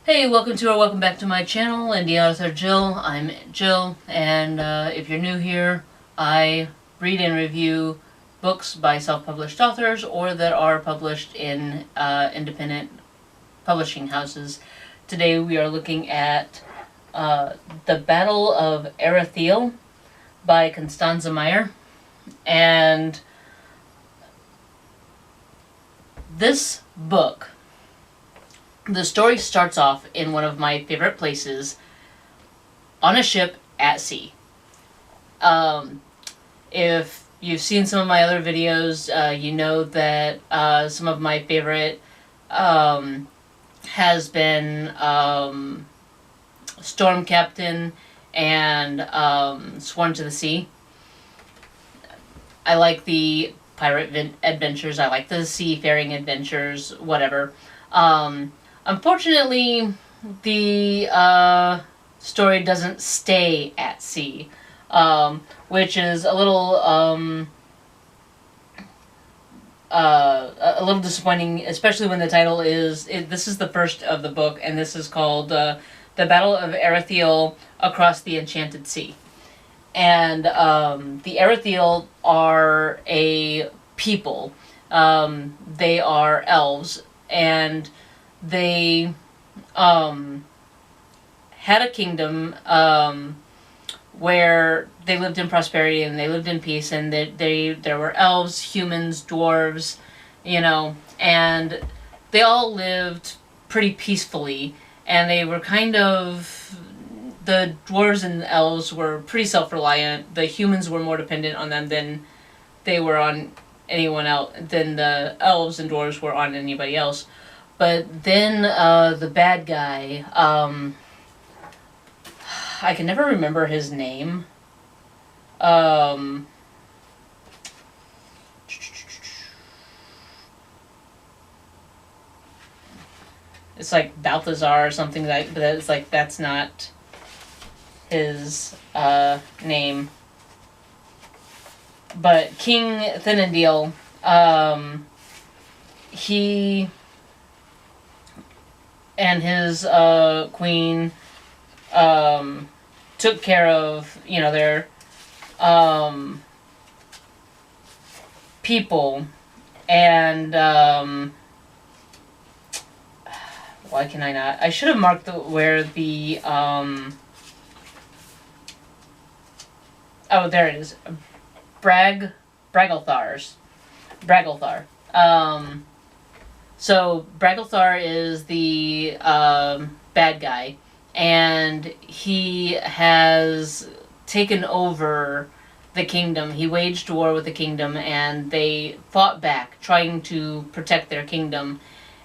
Hey, welcome back to my channel, Indieauthor Jill. I'm Jill, and if you're new here, I read and review books by self-published authors or that are published in independent publishing houses. Today we are looking at The Battle of Erathiel by Constanza, and this book, the story starts off in one of my favorite places, on a ship at sea. If you've seen some of my other videos, you know that some of my favorite has been Storm Captain and Sworn to the Sea. I like the pirate adventures, I like the seafaring adventures, whatever. Unfortunately, the story doesn't stay at sea, which is a little disappointing, especially when the title is. This is the first of the book, and this is called "The Battle of Erathiel Across the Enchanted Sea." And the Erathiel are a people. They are elves, and they had a kingdom where they lived in prosperity and they lived in peace, and there were elves, humans, dwarves, and they all lived pretty peacefully, and they were the dwarves and elves were pretty self-reliant. The humans were more dependent on them than they were on anyone else, than the elves and dwarves were on anybody else. But then the bad guy, I can never remember his name. It's like Balthazar or something like, but it's like that's not his name. But King Thinidiel, he and his queen took care of their people, and why can I not? I should have marked where the oh, there it is. Bragglethar. So Bragglethar is the bad guy, and he has taken over the kingdom. He waged war with the kingdom, and they fought back, trying to protect their kingdom,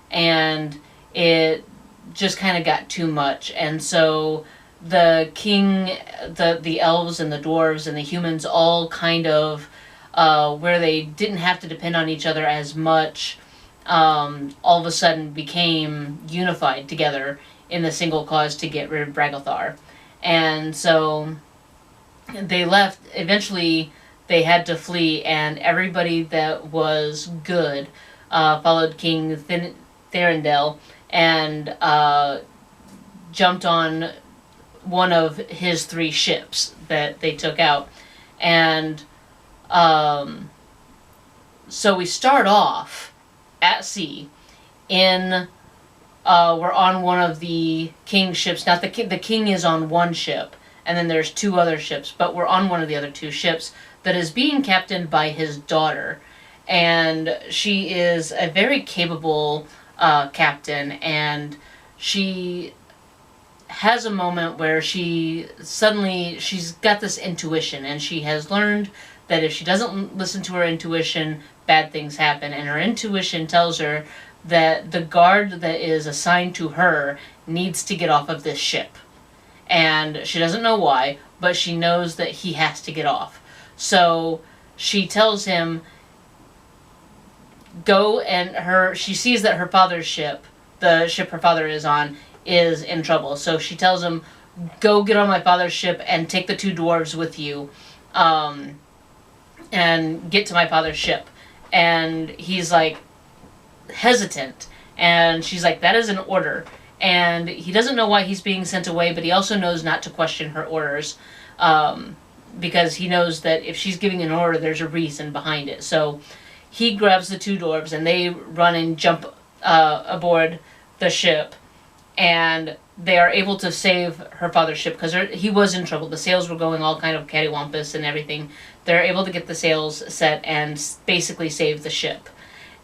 and it just kind of got too much. And so the king, the elves and the dwarves and the humans all kind of, where they didn't have to depend on each other as much, all of a sudden became unified together in the single cause to get rid of Bragglethar. And so they left. Eventually they had to flee, and everybody that was good followed King Thinidiel and jumped on one of his 3 ships that they took out. And so we start off at sea in we're on one of the king's ships. Now the king is on one ship, and then there's 2 other ships, but we're on one of the other 2 ships that is being captained by his daughter, and she is a very capable captain, and she has a moment where she's got this intuition, and she has learned that if she doesn't listen to her intuition, bad things happen. And her intuition tells her that the guard that is assigned to her needs to get off of this ship. And she doesn't know why, but she knows that he has to get off. So she tells him, go, and she sees that her father's ship, the ship her father is on, is in trouble. So she tells him, go get on my father's ship and take the 2 dwarves with you, and get to my father's ship. And he's like hesitant, and she's like, that is an order. And he doesn't know why he's being sent away, but he also knows not to question her orders, because he knows that if she's giving an order, there's a reason behind it. So he grabs the two dwarves, and they run and jump aboard the ship, and they are able to save her father's ship because he was in trouble. The sails were going all kind of cattywampus and everything. They're able to get the sails set and basically save the ship.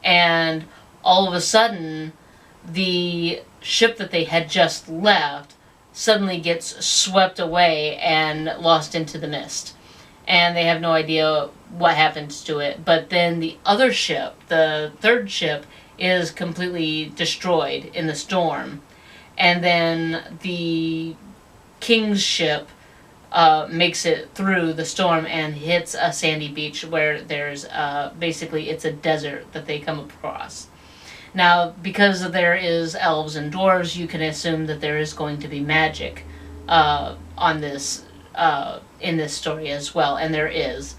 And all of a sudden, the ship that they had just left suddenly gets swept away and lost into the mist. And they have no idea what happens to it. But then the other ship, the third ship, is completely destroyed in the storm. And then the king's ship makes it through the storm and hits a sandy beach where there's basically it's a desert that they come across. Now, because there is elves and dwarves, you can assume that there is going to be magic on this in this story as well, and there is.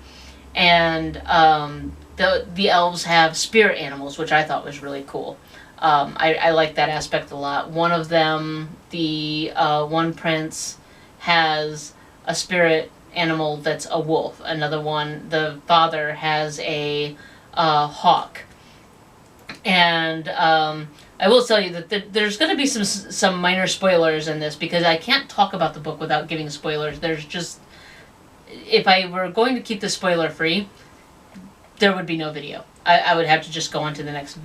And the elves have spirit animals, which I thought was really cool. I like that aspect a lot. One of them, the one prince, has a spirit animal that's a wolf. Another one, the father, has a hawk. And I will tell you that there's going to be some minor spoilers in this, because I can't talk about the book without giving spoilers. There's just, if I were going to keep this spoiler free, there would be no video. I would have to just go on to the next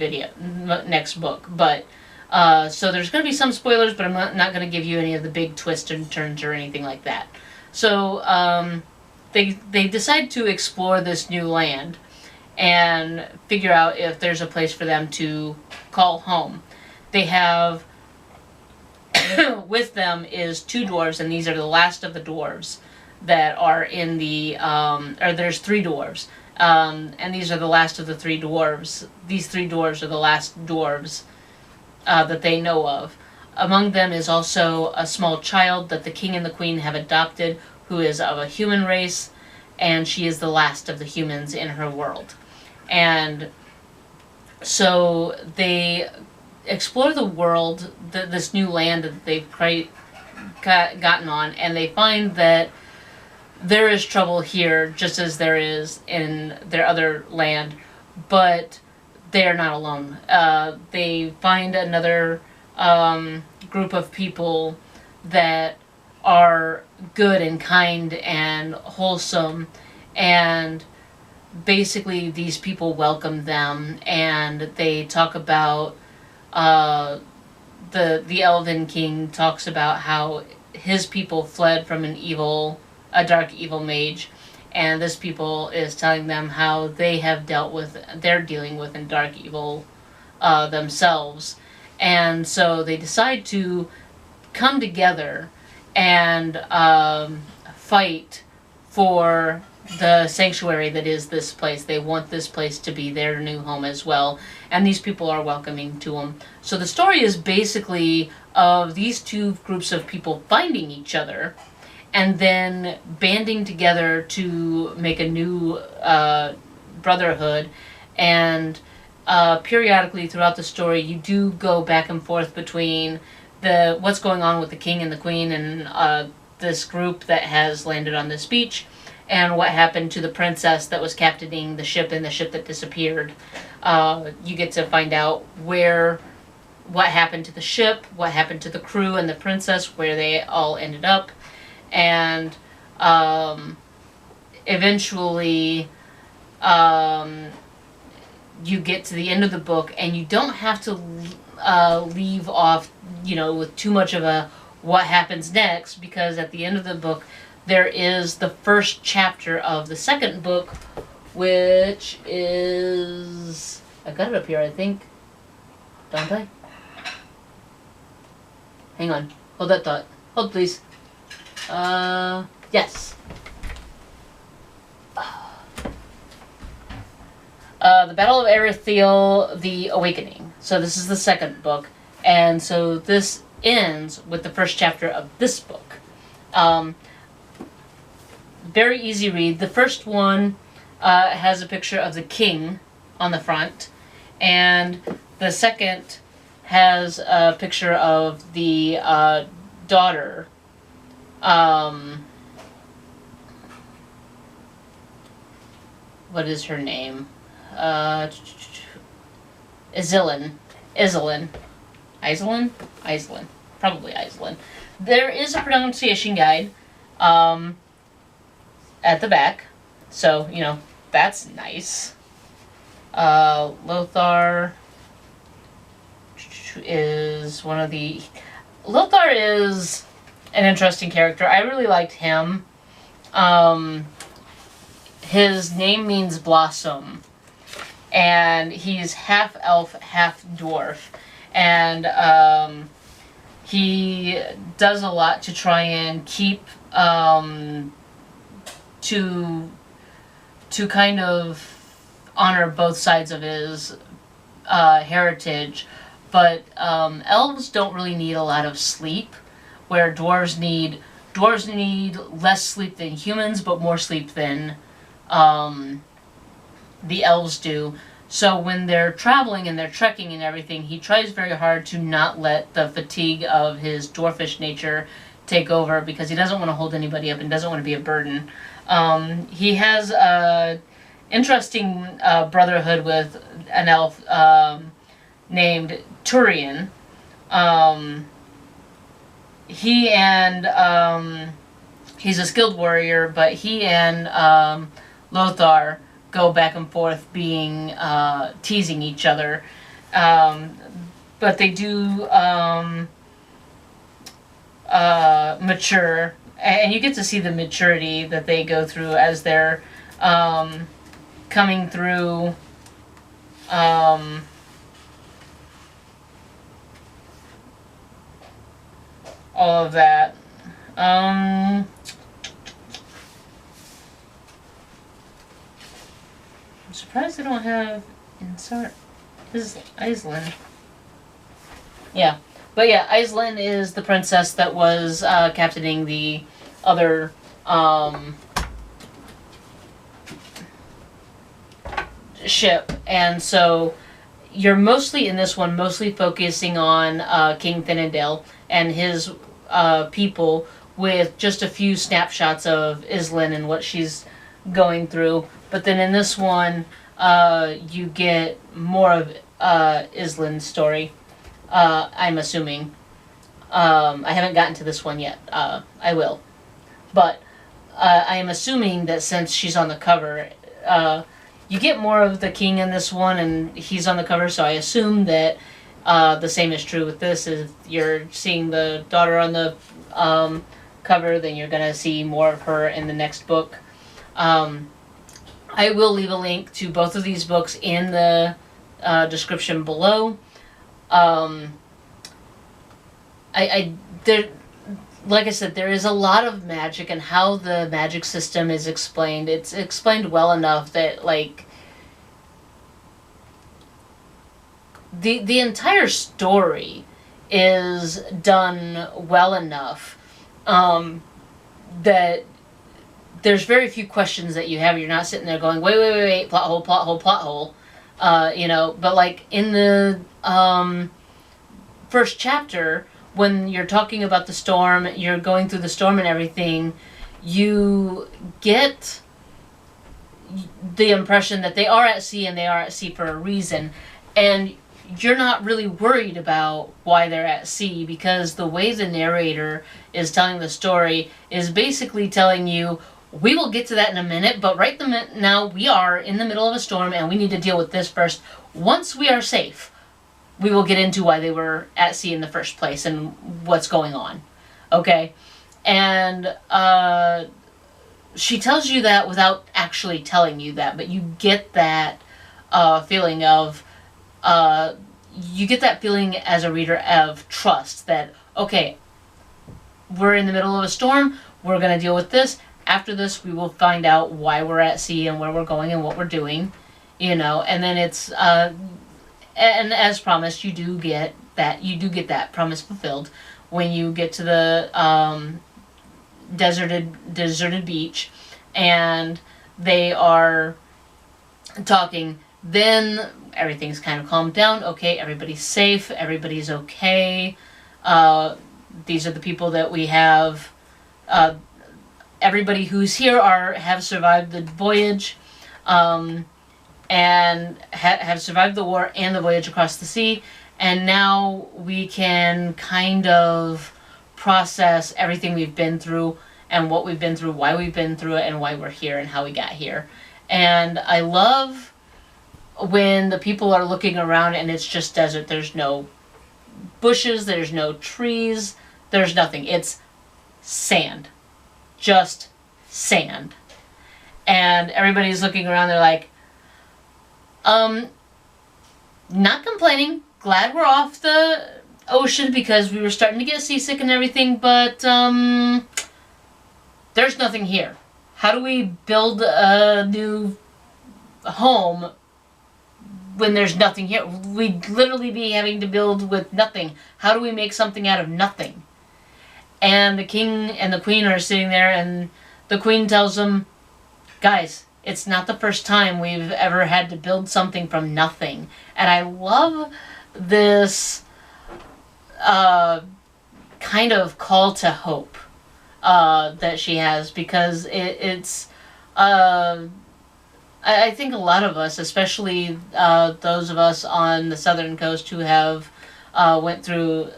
book. But so there's going to be some spoilers, but I'm not going to give you any of the big twists and turns or anything like that. So they decide to explore this new land and figure out if there's a place for them to call home. They have with them is two dwarves, and these are the last of the dwarves that are in the or there's three dwarves. And these are the last of the three dwarves. These three dwarves are the last dwarves that they know of. Among them is also a small child that the king and the queen have adopted, who is of a human race, and she is the last of the humans in her world. And so they explore the world, this new land that they've gotten on, and they find that there is trouble here just as there is in their other land, but they are not alone. They find another group of people that are good and kind and wholesome, and basically these people welcome them, and they talk about the Elven King talks about how his people fled from a dark evil mage, and this people is telling them how they're dealing with a dark evil themselves. And so they decide to come together and fight for the sanctuary that is this place. They want this place to be their new home as well, and these people are welcoming to them. So the story is basically of these two groups of people finding each other and then banding together to make a new brotherhood. And periodically throughout the story, you do go back and forth between what's going on with the king and the queen and this group that has landed on this beach, and what happened to the princess that was captaining the ship and the ship that disappeared. You get to find out what happened to the ship, what happened to the crew and the princess, where they all ended up. And eventually you get to the end of the book, and you don't have to leave off, with too much of a what happens next, because at the end of the book there is the first chapter of the second book, which is, I got it up here, I think, don't I? Hang on, hold that thought, hold please. Yes. The Battle of Erathiel, The Awakening. So this is the second book, and so this ends with the first chapter of this book. Very easy read. The first one has a picture of the king on the front, and the second has a picture of the daughter. What is her name? Iselin. Iselin. Iselin. Probably Iselin. There is a pronunciation guide at the back. So, that's nice. Lothar is one of the... Lothar is an interesting character. I really liked him. His name means blossom. And he's half elf, half dwarf. And he does a lot to try and keep to kind of honor both sides of his heritage. But elves don't really need a lot of sleep, where dwarves need less sleep than humans, but more sleep than the elves do. So when they're traveling and they're trekking and everything, he tries very hard to not let the fatigue of his dwarfish nature take over, because he doesn't want to hold anybody up and doesn't want to be a burden. He has a interesting brotherhood with an elf named Turian. He's a skilled warrior, but he and Lothar go back and forth being teasing each other. But they do mature, and you get to see the maturity that they go through as they're coming through all of that. I'm surprised I don't have insert. This is Iselin. Yeah. But yeah, Iselin is the princess that was captaining the other ship. And so you're mostly in this one, mostly focusing on King Thinidiel and his people, with just a few snapshots of Iselin and what she's going through. But then in this one, you get more of Islin's story, I'm assuming. I haven't gotten to this one yet. I will. But I am assuming that since she's on the cover, you get more of the king in this one, and he's on the cover, so I assume that the same is true with this. If you're seeing the daughter on the cover, then you're going to see more of her in the next book. I will leave a link to both of these books in the description below. Like I said, there is a lot of magic, and how the magic system is explained. It's explained well enough that, like, the entire story is done well enough that there's very few questions that you have. You're not sitting there going, wait, plot hole. But like in the first chapter, when you're talking about the storm, you're going through the storm and everything, you get the impression that they are at sea, and they are at sea for a reason. And you're not really worried about why they're at sea, because the way the narrator is telling the story is basically telling you, we will get to that in a minute, but right now we are in the middle of a storm and we need to deal with this first. Once we are safe, we will get into why they were at sea in the first place and what's going on. Okay? And she tells you that without actually telling you that, but you get that feeling of... you get that feeling as a reader of trust that, okay, we're in the middle of a storm, we're going to deal with this. After this, we will find out why we're at sea and where we're going and what we're doing, and then it's, and as promised, you do get that promise fulfilled when you get to the deserted beach, and they are talking. Then everything's kind of calmed down. Okay, everybody's safe. Everybody's okay. These are the people that we have. Everybody who's here have survived the voyage, and have survived the war and the voyage across the sea. And now we can kind of process everything we've been through and what we've been through, why we've been through it, and why we're here and how we got here. And I love when the people are looking around and it's just desert. There's no bushes, there's no trees, there's nothing. It's sand. Just sand. And everybody's looking around, they're like, not complaining. Glad we're off the ocean because we were starting to get seasick and everything, but there's nothing here. How do we build a new home when there's nothing here? We'd literally be having to build with nothing. How do we make something out of nothing? And the king and the queen are sitting there, and the queen tells them, guys, it's not the first time we've ever had to build something from nothing. And I love this kind of call to hope that she has, because it's I think a lot of us, especially those of us on the southern coast who have went through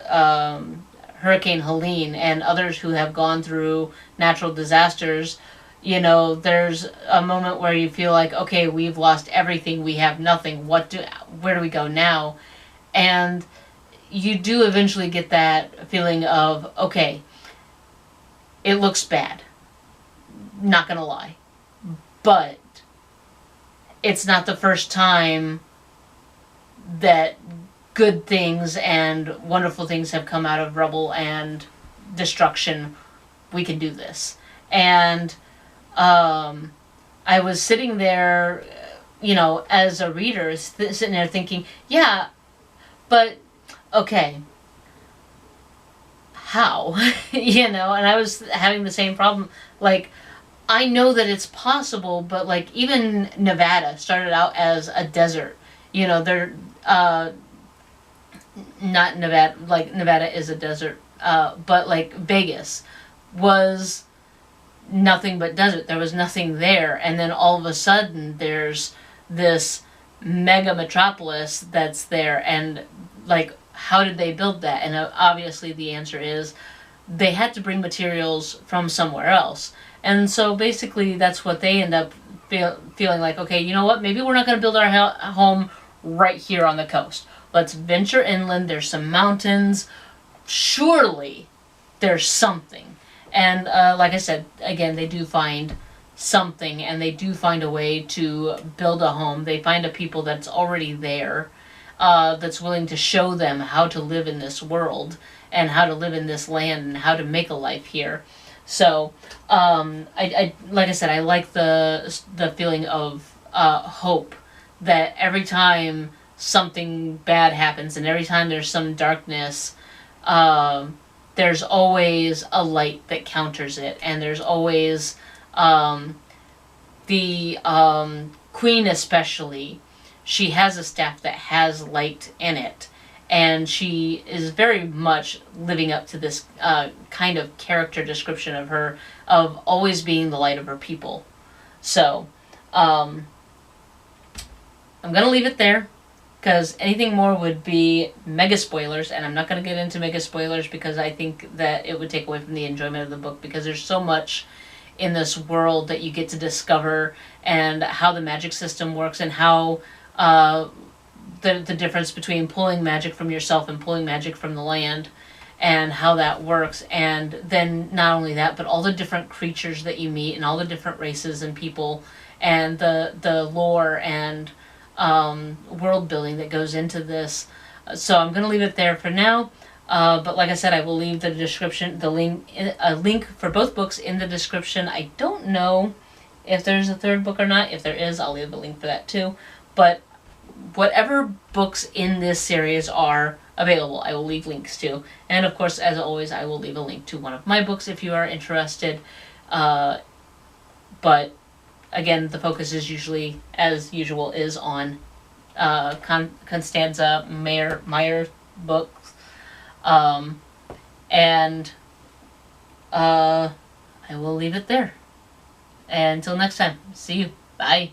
Hurricane Helene, and others who have gone through natural disasters, you know, there's a moment where you feel like, okay, we've lost everything, we have nothing, where do we go now? And you do eventually get that feeling of, okay, it looks bad, not gonna lie, but it's not the first time that good things and wonderful things have come out of rubble and destruction. We can do this. And I was sitting there, you know, as a reader, sitting there thinking, yeah, but okay, how? You know, and I was having the same problem. Like, I know that it's possible, but like even Nevada started out as a desert. You know, they're not Nevada, like Nevada is a desert, but like Vegas was nothing but desert. There was nothing there, and then all of a sudden there's this mega metropolis that's there. And like, how did they build that? And obviously the answer is they had to bring materials from somewhere else. And so basically that's what they end up feeling like, okay, you know what, maybe we're not going to build our home right here on the coast. Let's venture inland. There's some mountains. Surely there's something. And like I said, again, they do find something, and they do find a way to build a home. They find a people that's already there, that's willing to show them how to live in this world and how to live in this land and how to make a life here. So, I like I said, I like the feeling of hope that every time something bad happens and every time there's some darkness, there's always a light that counters it, and there's always the queen especially. She has a staff that has light in it, and she is very much living up to this kind of character description of her, of always being the light of her people. So, I'm going to leave it there, because anything more would be mega spoilers, and I'm not going to get into mega spoilers because I think that it would take away from the enjoyment of the book, because there's so much in this world that you get to discover, and how the magic system works, and how the difference between pulling magic from yourself and pulling magic from the land, and how that works. And then not only that, but all the different creatures that you meet, and all the different races and people, and the lore and world building that goes into this. So I'm going to leave it there for now. But like I said, I will leave the description, a link for both books in the description. I don't know if there's a third book or not. If there is, I'll leave a link for that too. But whatever books in this series are available, I will leave links to. And of course, as always, I will leave a link to one of my books if you are interested. But again, the focus is usually, as usual, is on Constanza Meyer books. And I will leave it there. And until next time, see you. Bye.